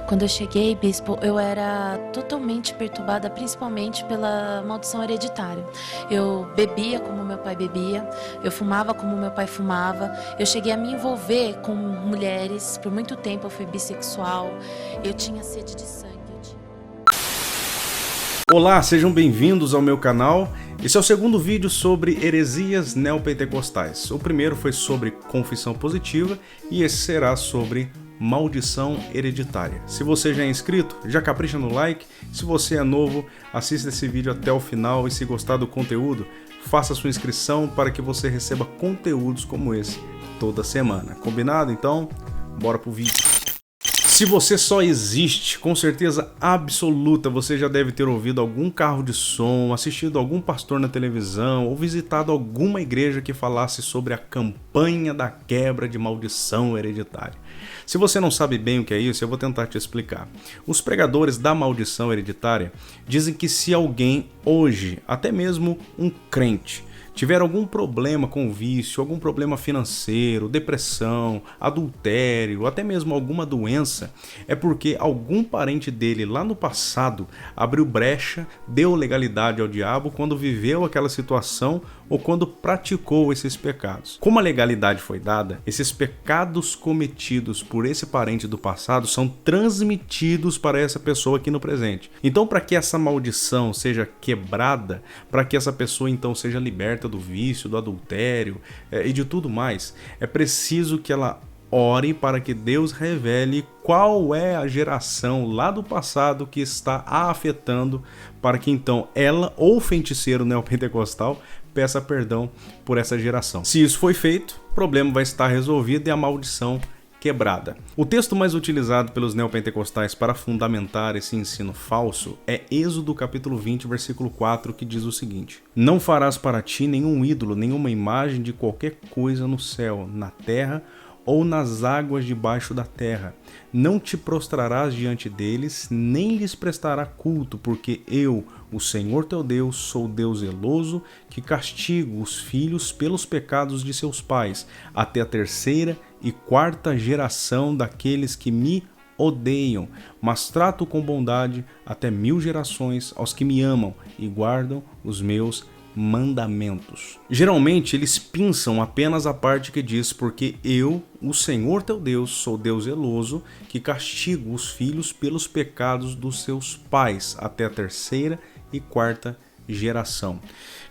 Quando eu cheguei, bispo, eu era totalmente perturbada, principalmente pela maldição hereditária. Eu bebia como meu pai bebia, eu fumava como meu pai fumava, eu cheguei a me envolver com mulheres, por muito tempo eu fui bissexual, eu tinha sede de sangue. Olá, sejam bem-vindos ao meu canal. Esse é o segundo vídeo sobre heresias neopentecostais. O primeiro foi sobre confissão positiva e esse será sobre maldição hereditária. Se você já é inscrito, já capricha no like. Se você é novo, assista esse vídeo até o final e se gostar do conteúdo, faça sua inscrição para que você receba conteúdos como esse toda semana. Combinado? Então, bora pro vídeo. Se você só existe, com certeza absoluta você já deve ter ouvido algum carro de som, assistido algum pastor na televisão ou visitado alguma igreja que falasse sobre a campanha da quebra de maldição hereditária. Se você não sabe bem o que é isso, eu vou tentar te explicar. Os pregadores da maldição hereditária dizem que se alguém hoje, até mesmo um crente, tiver algum problema com vício, algum problema financeiro, depressão, adultério, até mesmo alguma doença, é porque algum parente dele lá no passado abriu brecha, deu legalidade ao diabo quando viveu aquela situação ou quando praticou esses pecados. Como a legalidade foi dada, esses pecados cometidos por esse parente do passado são transmitidos para essa pessoa aqui no presente. Então, para que essa maldição seja quebrada, para que essa pessoa então seja liberta do vício, do adultério e de tudo mais, é preciso que ela ore para que Deus revele qual é a geração lá do passado que está a afetando, para que então ela ou o feiticeiro neopentecostal peça perdão por essa geração. Se isso foi feito, o problema vai estar resolvido e a maldição quebrada. O texto mais utilizado pelos neopentecostais para fundamentar esse ensino falso é Êxodo capítulo 20, versículo 4, que diz o seguinte: Não farás para ti nenhum ídolo, nenhuma imagem de qualquer coisa no céu, na terra ou nas águas debaixo da terra. Não te prostrarás diante deles, nem lhes prestará culto, porque eu, o Senhor teu Deus, sou Deus zeloso, que castigo os filhos pelos pecados de seus pais, até a terceira e quarta geração daqueles que me odeiam, mas trato com bondade até 1000 gerações aos que me amam e guardam os meus mandamentos. Geralmente eles pinçam apenas a parte que diz: porque eu, o Senhor teu Deus, sou Deus zeloso, que castigo os filhos pelos pecados dos seus pais, até a terceira e quarta geração.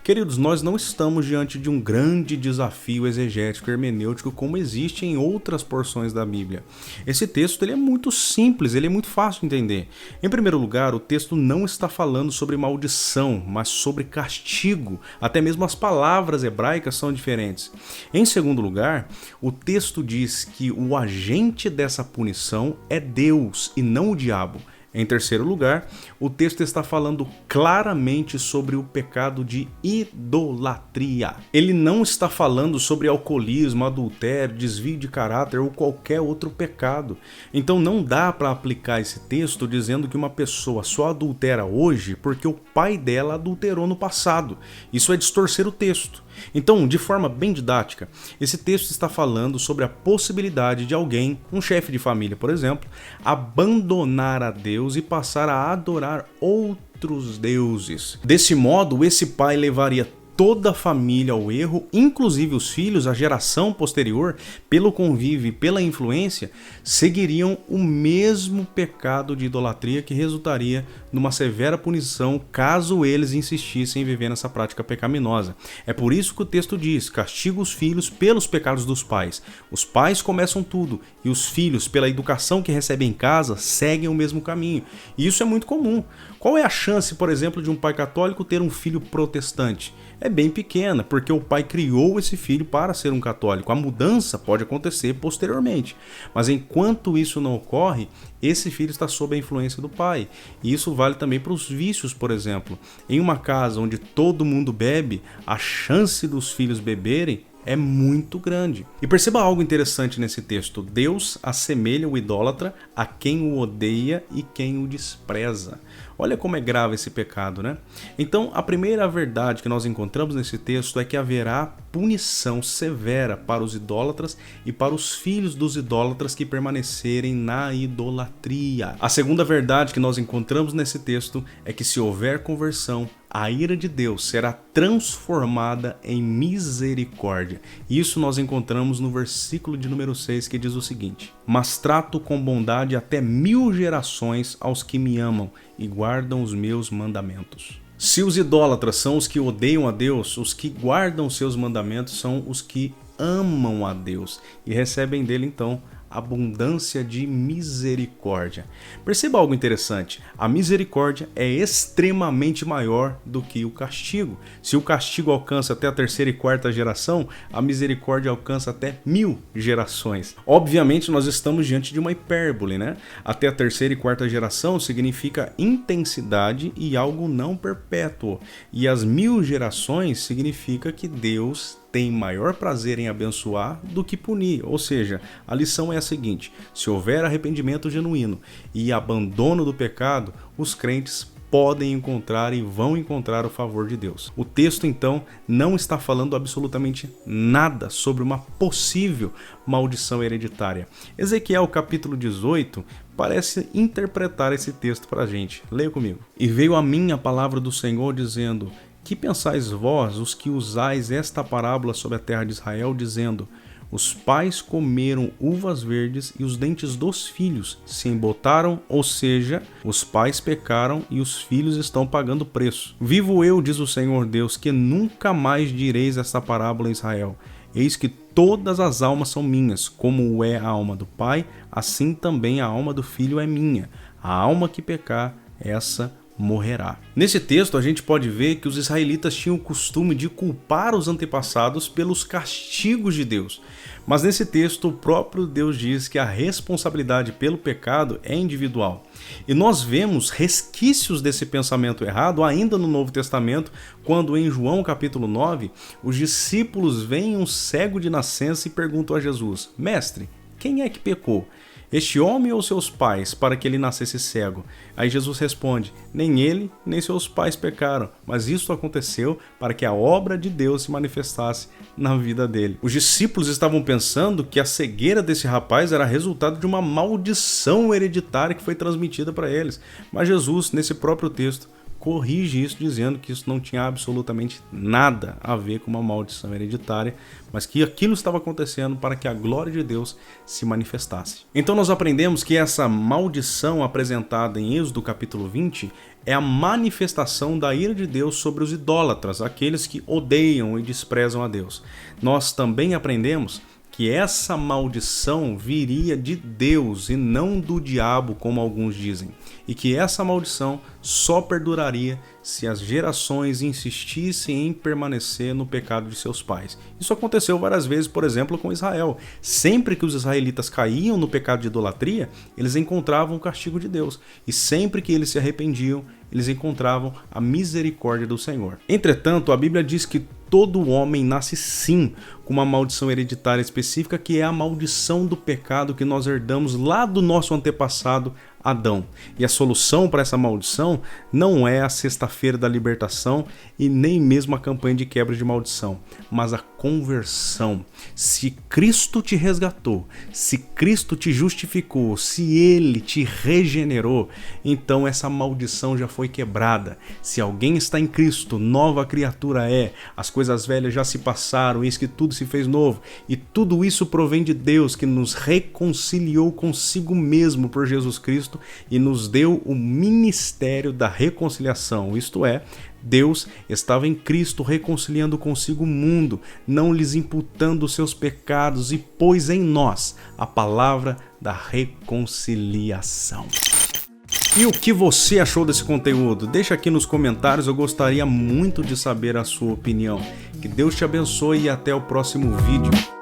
Queridos, nós não estamos diante de um grande desafio exegético hermenêutico como existe em outras porções da Bíblia. Esse texto ele é muito simples, ele é muito fácil de entender. Em primeiro lugar, o texto não está falando sobre maldição, mas sobre castigo. Até mesmo as palavras hebraicas são diferentes. Em segundo lugar, o texto diz que o agente dessa punição é Deus e não o diabo. Em terceiro lugar, o texto está falando claramente sobre o pecado de idolatria. Ele não está falando sobre alcoolismo, adultério, desvio de caráter ou qualquer outro pecado. Então não dá para aplicar esse texto dizendo que uma pessoa só adultera hoje porque o pai dela adulterou no passado. Isso é distorcer o texto. Então, de forma bem didática, esse texto está falando sobre a possibilidade de alguém, um chefe de família, por exemplo, abandonar a Deus e passar a adorar outros deuses. Desse modo, esse pai levaria toda a família ao erro, inclusive os filhos, a geração posterior, pelo convívio e pela influência, seguiriam o mesmo pecado de idolatria que resultaria numa severa punição caso eles insistissem em viver nessa prática pecaminosa. É por isso que o texto diz: castiga os filhos pelos pecados dos pais. Os pais começam tudo e os filhos, pela educação que recebem em casa, seguem o mesmo caminho. E isso é muito comum. Qual é a chance, por exemplo, de um pai católico ter um filho protestante? É bem pequena, porque o pai criou esse filho para ser um católico. A mudança pode acontecer posteriormente, mas enquanto isso não ocorre, esse filho está sob a influência do pai. E isso vale também para os vícios, por exemplo. Em uma casa onde todo mundo bebe, a chance dos filhos beberem é muito grande. E perceba algo interessante nesse texto. Deus assemelha o idólatra a quem o odeia e quem o despreza. Olha como é grave esse pecado, né? Então, a primeira verdade que nós encontramos nesse texto é que haverá punição severa para os idólatras e para os filhos dos idólatras que permanecerem na idolatria. A segunda verdade que nós encontramos nesse texto é que se houver conversão, a ira de Deus será transformada em misericórdia. Isso nós encontramos no versículo de número 6, que diz o seguinte: mas trato com bondade até 1000 gerações aos que me amam e guardam os meus mandamentos. Se os idólatras são os que odeiam a Deus, os que guardam os seus mandamentos são os que amam a Deus e recebem dele então abundância de misericórdia. Perceba algo interessante: a misericórdia é extremamente maior do que o castigo. Se o castigo alcança até a 3ª e 4ª geração, a misericórdia alcança até 1000 gerações. Obviamente nós estamos diante de uma hipérbole, né? Até a 3ª e 4ª geração significa intensidade e algo não perpétuo, e as 1000 gerações significa que Deus tem maior prazer em abençoar do que punir. Ou seja, a lição é a seguinte: se houver arrependimento genuíno e abandono do pecado, os crentes podem encontrar e vão encontrar o favor de Deus. O texto então não está falando absolutamente nada sobre uma possível maldição hereditária. Ezequiel capítulo 18 parece interpretar esse texto para a gente. Leia comigo. E veio a mim a palavra do Senhor dizendo: que pensais vós, os que usais esta parábola sobre a terra de Israel, dizendo: os pais comeram uvas verdes e os dentes dos filhos se embotaram, ou seja, os pais pecaram e os filhos estão pagando preço. Vivo eu, diz o Senhor Deus, que nunca mais direis esta parábola em Israel. Eis que todas as almas são minhas, como é a alma do pai, assim também a alma do filho é minha. A alma que pecar, essa morrerá. Nesse texto a gente pode ver que os israelitas tinham o costume de culpar os antepassados pelos castigos de Deus. Mas nesse texto o próprio Deus diz que a responsabilidade pelo pecado é individual. E nós vemos resquícios desse pensamento errado ainda no Novo Testamento, quando em João capítulo 9, os discípulos veem um cego de nascença e perguntam a Jesus: mestre, quem é que pecou? Este homem ou seus pais, para que ele nascesse cego? Aí Jesus responde: nem ele, nem seus pais pecaram, mas isso aconteceu para que a obra de Deus se manifestasse na vida dele. Os discípulos estavam pensando que a cegueira desse rapaz era resultado de uma maldição hereditária que foi transmitida para eles. Mas Jesus, nesse próprio texto, corrige isso dizendo que isso não tinha absolutamente nada a ver com uma maldição hereditária, mas que aquilo estava acontecendo para que a glória de Deus se manifestasse. Então nós aprendemos que essa maldição apresentada em Êxodo capítulo 20 é a manifestação da ira de Deus sobre os idólatras, aqueles que odeiam e desprezam a Deus. Nós também aprendemos que essa maldição viria de Deus e não do diabo, como alguns dizem, e que essa maldição só perduraria se as gerações insistissem em permanecer no pecado de seus pais. Isso aconteceu várias vezes, por exemplo, com Israel. Sempre que os israelitas caíam no pecado de idolatria, eles encontravam o castigo de Deus, e sempre que eles se arrependiam, eles encontravam a misericórdia do Senhor. Entretanto, a Bíblia diz que todo homem nasce sim com uma maldição hereditária específica, que é a maldição do pecado que nós herdamos lá do nosso antepassado Adão. E a solução para essa maldição não é a sexta-feira da libertação e nem mesmo a campanha de quebra de maldição, mas a conversão. Se Cristo te resgatou, se Cristo te justificou, se Ele te regenerou, então essa maldição já foi quebrada. Se alguém está em Cristo, nova criatura é. As coisas velhas já se passaram, eis que tudo se fez novo. E tudo isso provém de Deus, que nos reconciliou consigo mesmo por Jesus Cristo e nos deu o ministério da reconciliação, isto é, Deus estava em Cristo reconciliando consigo o mundo, não lhes imputando os seus pecados, e pôs em nós a palavra da reconciliação. E o que você achou desse conteúdo? Deixa aqui nos comentários, eu gostaria muito de saber a sua opinião. Que Deus te abençoe e até o próximo vídeo.